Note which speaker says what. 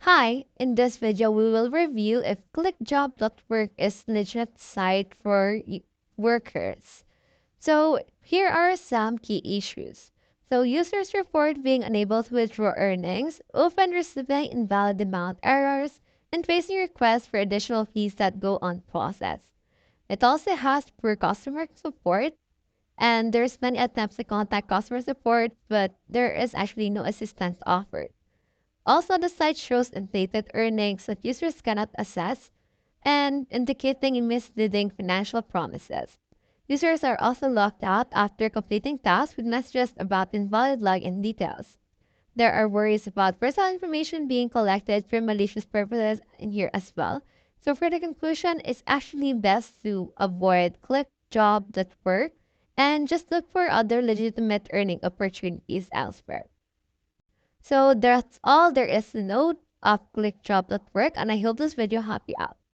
Speaker 1: Hi, in this video we will review if Clickjob.Work is legit site for workers. So here are some key issues. So users report being unable to withdraw earnings, often receiving invalid amount errors, and facing requests for additional fees that go unprocessed. It also has poor customer support, and there's many attempts to contact customer support, but there is actually no assistance offered. Also, the site shows inflated earnings that users cannot assess and indicating misleading financial promises. Users are also locked out after completing tasks with messages about invalid login details. There are worries about personal information being collected for malicious purposes in here as well. So for the conclusion, it's actually best to avoid clickjob.work and just look for other legitimate earning opportunities elsewhere. So that's all there is to know of Clickjob.Work, and I hope this video helped you out.